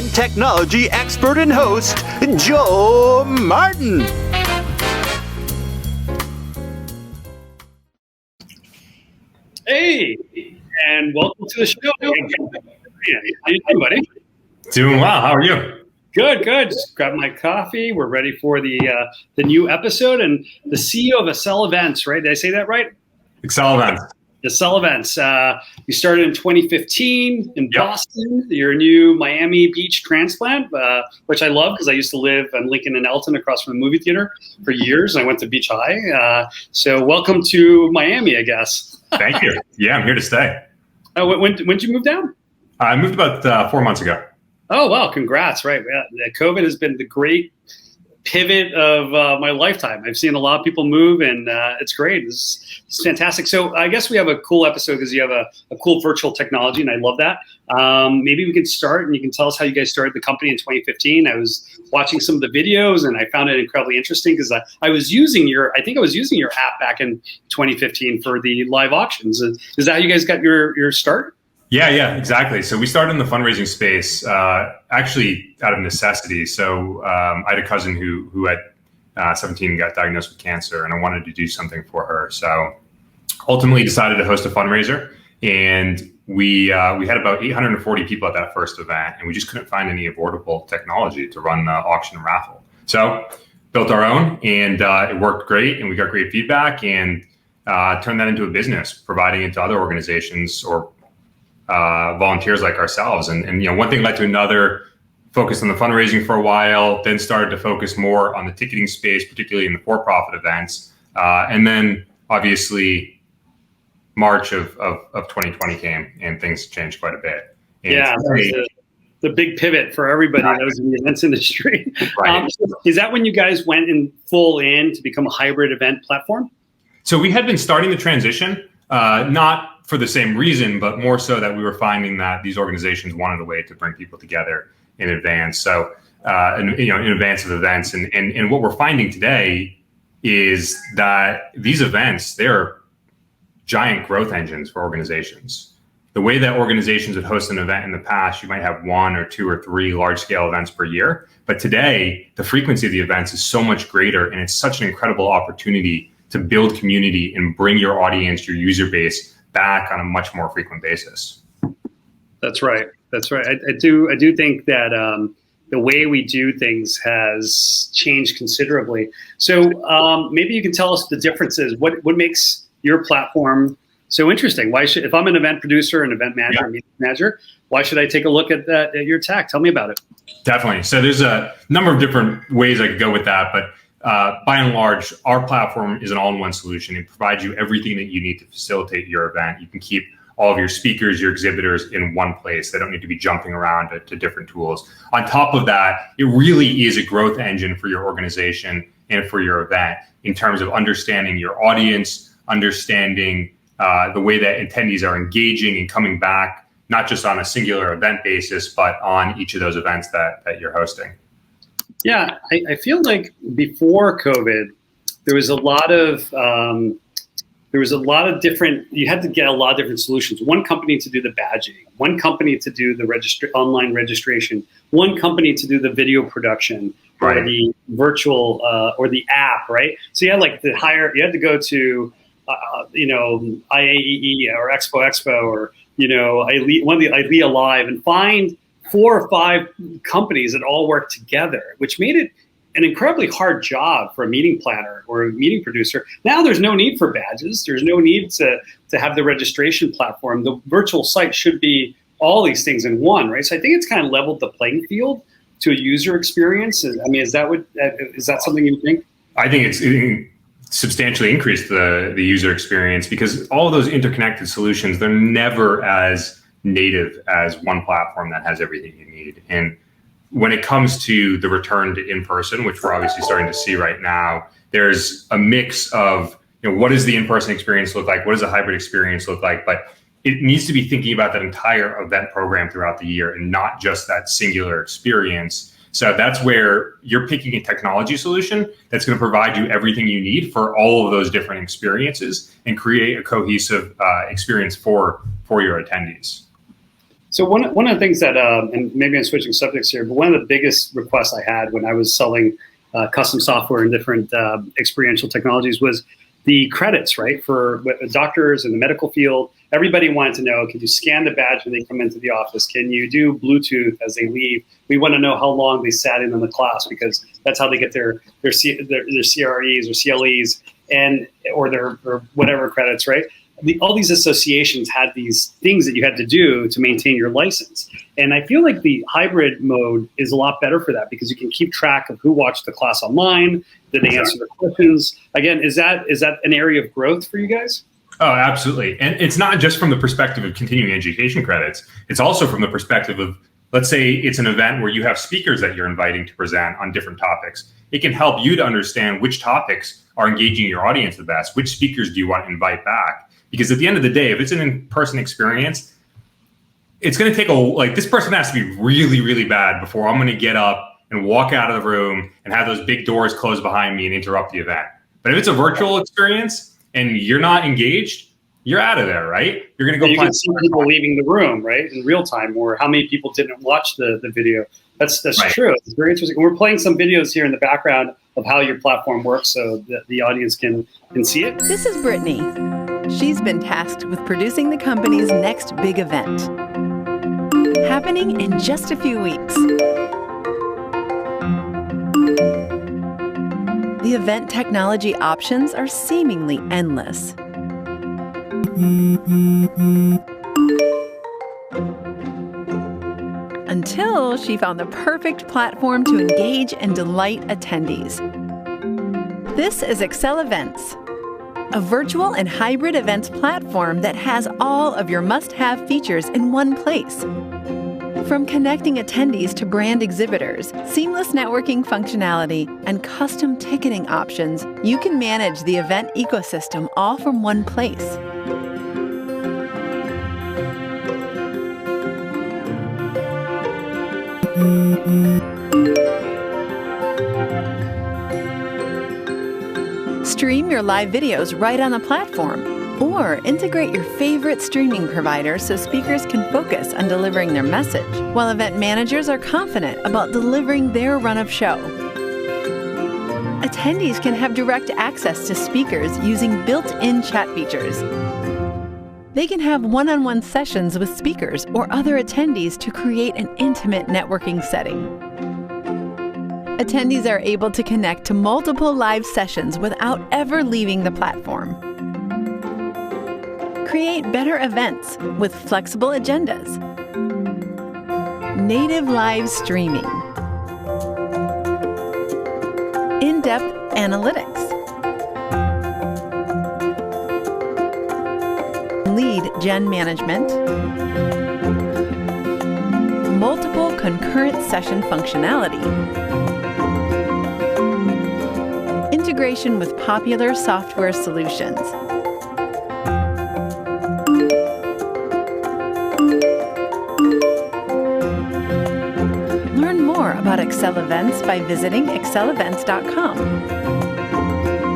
event technology expert and host, Joe Martin. Hey, and welcome to the show. How you doing, buddy? Doing well. How are you? Good. Just grab my coffee. We're ready for the new episode. And the CEO of Accelevents, right? Did I say that right? Accelevents. Accelevents. You started in 2015 in Boston. You're a new Miami Beach transplant, which I love because I used to live on Lincoln and Elton across from the movie theater for years. I went to Beach High. So welcome to Miami, I guess. Thank you. Yeah, I'm here to stay. When did you move down? I moved about 4 months ago. Oh, wow. Congrats. Right. Yeah. COVID has been the great pivot of my lifetime. I've seen a lot of people move, and it's great. It's fantastic. So I guess we have a cool episode because you have a cool virtual technology, and I love that. Maybe we can start, and you can tell us how you guys started the company in 2015. I was watching some of the videos, and I found it incredibly interesting because I was using your app back in 2015 for the live auctions. Is that how you guys got your start? Yeah, exactly. So we started in the fundraising space, actually out of necessity. So I had a cousin who at 17 got diagnosed with cancer, and I wanted to do something for her. So ultimately decided to host a fundraiser, and we had about 840 people at that first event, and we just couldn't find any affordable technology to run the auction and raffle. So built our own, and it worked great, and we got great feedback, and turned that into a business, providing it to other organizations or volunteers like ourselves. And one thing led to another, focused on the fundraising for a while, then started to focus more on the ticketing space, particularly in the for-profit events. And then obviously March of 2020 came and things changed quite a bit. And yeah, the big pivot for everybody that was in the events industry. Right. Is that when you guys went full in to become a hybrid event platform? So we had been starting the transition, not for the same reason, but more so that we were finding that these organizations wanted a way to bring people together in advance. So, in advance of events, and what we're finding today is that these events, they're giant growth engines for organizations. The way that organizations would host an event in the past, you might have 1 or 2 or 3 large scale events per year. But today, the frequency of the events is so much greater, and it's such an incredible opportunity to build community and bring your audience, your user base back on a much more frequent basis. That's right. I do think that the way we do things has changed considerably. So maybe you can tell us the differences. What makes your platform so interesting? If I'm an event producer, an event manager, meeting manager, why should I take a look at your tech? Tell me about it. Definitely. So there's a number of different ways I could go with that, but by and large, our platform is an all-in-one solution. It provides you everything that you need to facilitate your event. You can keep all of your speakers, your exhibitors in one place. They don't need to be jumping around to different tools. On top of that, it really is a growth engine for your organization and for your event in terms of understanding your audience, understanding the way that attendees are engaging and coming back, not just on a singular event basis, but on each of those events that you're hosting. Yeah, I feel like before COVID, there was a lot of different. You had to get a lot of different solutions. One company to do the badging, one company to do the online registration, one company to do the video production, right, or the virtual or the app, right? So you had you had to go to IAEE or Expo or one of the ILEA Live and find 4 or 5 companies that all work together, which made it an incredibly hard job for a meeting planner or a meeting producer. Now there's no need for badges. There's no need to have the registration platform. The virtual site should be all these things in one, right? So I think it's kind of leveled the playing field to a user experience. I mean, is that something you think? I think it's substantially increased the user experience because all of those interconnected solutions, they're never as native as one platform that has everything you need. And when it comes to the return to in-person, which we're obviously starting to see right now, there's a mix of, what does the in-person experience look like? What does a hybrid experience look like? But it needs to be thinking about that entire event program throughout the year and not just that singular experience. So that's where you're picking a technology solution that's going to provide you everything you need for all of those different experiences and create a cohesive experience for your attendees. So one of the things that, and maybe I'm switching subjects here, but one of the biggest requests I had when I was selling custom software and different experiential technologies was the credits, right? For doctors in the medical field, everybody wanted to know, can you scan the badge when they come into the office? Can you do Bluetooth as they leave? We want to know how long they sat in on the class, because that's how they get their CREs or CLEs or whatever credits, right? All these associations had these things that you had to do to maintain your license. And I feel like the hybrid mode is a lot better for that, because you can keep track of who watched the class online, did they answer the questions. Again, is that an area of growth for you guys? Oh, absolutely. And it's not just from the perspective of continuing education credits. It's also from the perspective of, let's say it's an event where you have speakers that you're inviting to present on different topics. It can help you to understand which topics are engaging your audience the best, which speakers do you want to invite back. Because at the end of the day, if it's an in-person experience, it's going to take this person has to be really, really bad before I'm going to get up and walk out of the room and have those big doors close behind me and interrupt the event. But if it's a virtual experience and you're not engaged, you're out of there, right? You're going to go you find can see people leaving the room, right, in real time, or how many people didn't watch the video. That's right. True. It's very interesting. We're playing some videos here in the background of how your platform works so that the audience can see it. This is Brittany. She's been tasked with producing the company's next big event, happening in just a few weeks. The event technology options are seemingly endless. Until she found the perfect platform to engage and delight attendees. This is Accelevents, a virtual and hybrid events platform that has all of your must-have features in one place. From connecting attendees to brand exhibitors, seamless networking functionality, and custom ticketing options, you can manage the event ecosystem all from one place. Stream your live videos right on the platform, or integrate your favorite streaming provider so speakers can focus on delivering their message, while event managers are confident about delivering their run of show. Attendees can have direct access to speakers using built-in chat features. They can have one-on-one sessions with speakers or other attendees to create an intimate networking setting. Attendees are able to connect to multiple live sessions without ever leaving the platform. Create better events with flexible agendas. Native live streaming. In-depth analytics. Lead gen management. Multiple concurrent session functionality. Integration with popular software solutions. Learn more about Accelevents by visiting accelevents.com.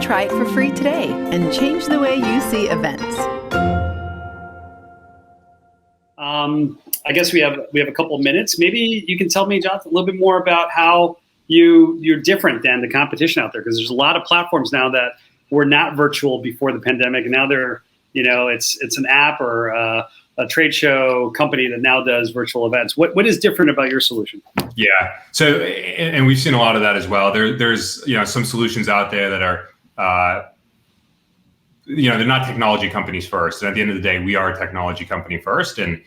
Try it for free today and change the way you see events. I guess we have a couple of minutes. Maybe you can tell me, Jonathan, a little bit more about how you're different than the competition out there, because there's a lot of platforms now that were not virtual before the pandemic, and now they're, it's an app or a trade show company that now does virtual events. What is different about your solution? Yeah. So, and we've seen a lot of that as well. There's some solutions out there that are, they're not technology companies first. And at the end of the day, we are a technology company first. And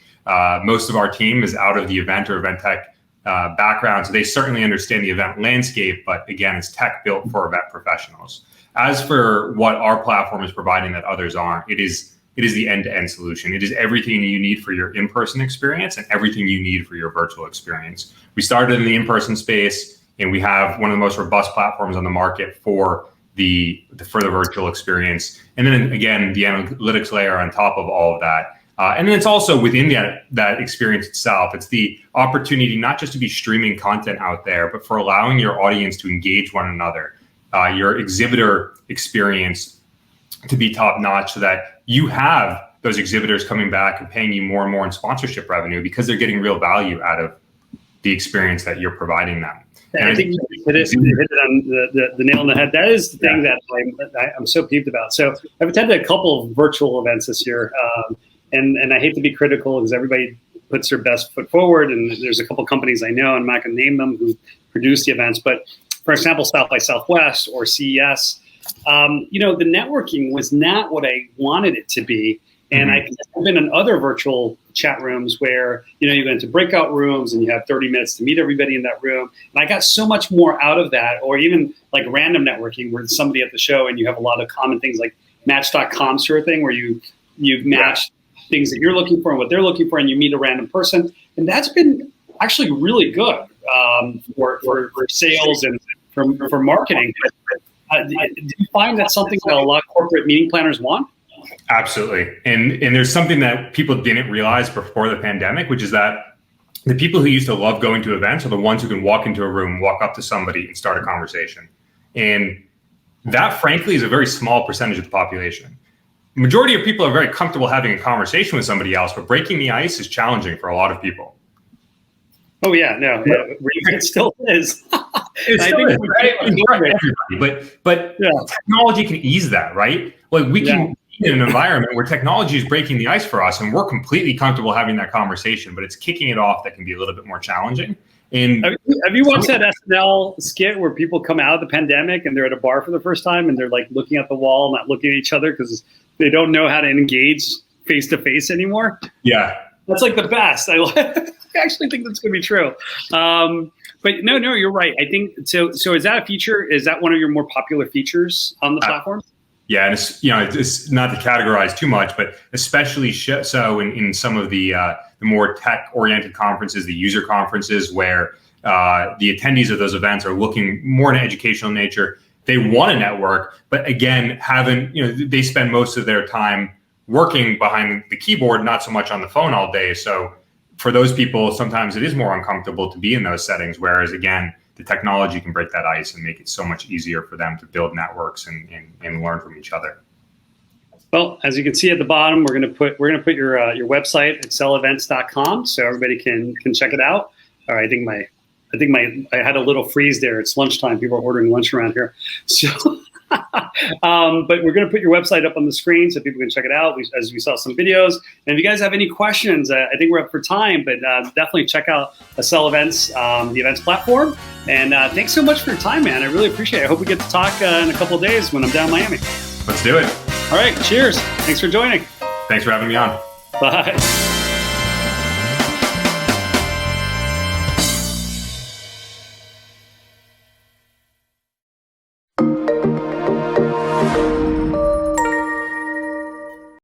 most of our team is out of the event or event tech background. So they certainly understand the event landscape, but again, it's tech built for event professionals. As for what our platform is providing that others aren't, it is the end-to-end solution. It is everything you need for your in-person experience and everything you need for your virtual experience. We started in the in-person space, and we have one of the most robust platforms on the market for the virtual experience. And then again, the analytics layer on top of all of that. And then it's also within that experience itself. It's the opportunity not just to be streaming content out there, but for allowing your audience to engage one another, your exhibitor experience to be top notch, so that you have those exhibitors coming back and paying you more and more in sponsorship revenue because they're getting real value out of the experience that you're providing them. And I think you hit it on the nail on the head. That is the thing that I'm so peeved about. So I've attended a couple of virtual events this year, and I hate to be critical because everybody puts their best foot forward, and there's a couple companies I know, and I'm not going to name them, who produce the events. But for example, South by Southwest or CES, the networking was not what I wanted it to be. And I've been in other virtual chat rooms where, you go into breakout rooms and you have 30 minutes to meet everybody in that room. And I got so much more out of that, or even like random networking where there's somebody at the show and you have a lot of common things like Match.com sort of thing where you match things that you're looking for and what they're looking for, and you meet a random person. And that's been actually really good for sales and for marketing. Do you find that's something that a lot of corporate meeting planners want? Absolutely. And there's something that people didn't realize before the pandemic, which is that the people who used to love going to events are the ones who can walk into a room, walk up to somebody and start a conversation. And that, frankly, is a very small percentage of the population. The majority of people are very comfortable having a conversation with somebody else, but breaking the ice is challenging for a lot of people. Oh, yeah. No, it still is. It still is, right? But technology can ease that, right? Like we can be in an environment where technology is breaking the ice for us and we're completely comfortable having that conversation, but it's kicking it off that can be a little bit more challenging. And have you watched that SNL skit where people come out of the pandemic and they're at a bar for the first time and they're like looking at the wall, not looking at each other because they don't know how to engage face to face anymore? Yeah. That's like the best. I actually think that's going to be true. But no, you're right. I think so. So is that a feature? Is that one of your more popular features on the platform? Yeah, and it's not to categorize too much, but especially so in some of the more tech-oriented conferences, the user conferences, where the attendees of those events are looking more in an educational nature. They want to network, but again, they spend most of their time working behind the keyboard, not so much on the phone all day. So for those people, sometimes it is more uncomfortable to be in those settings. Whereas again, the technology can break that ice and make it so much easier for them to build networks and learn from each other. Well, as you can see at the bottom, we're going to put your website, Accelevents.com, so everybody can check it out. All right, I had a little freeze there. It's lunchtime. People are ordering lunch around here. So, but we're going to put your website up on the screen so people can check it out as we saw some videos. And if you guys have any questions, I think we're up for time, but definitely check out Accelevents, the events platform. And thanks so much for your time, man. I really appreciate it. I hope we get to talk in a couple of days when I'm down in Miami. Let's do it. All right. Cheers. Thanks for joining. Thanks for having me on. Bye.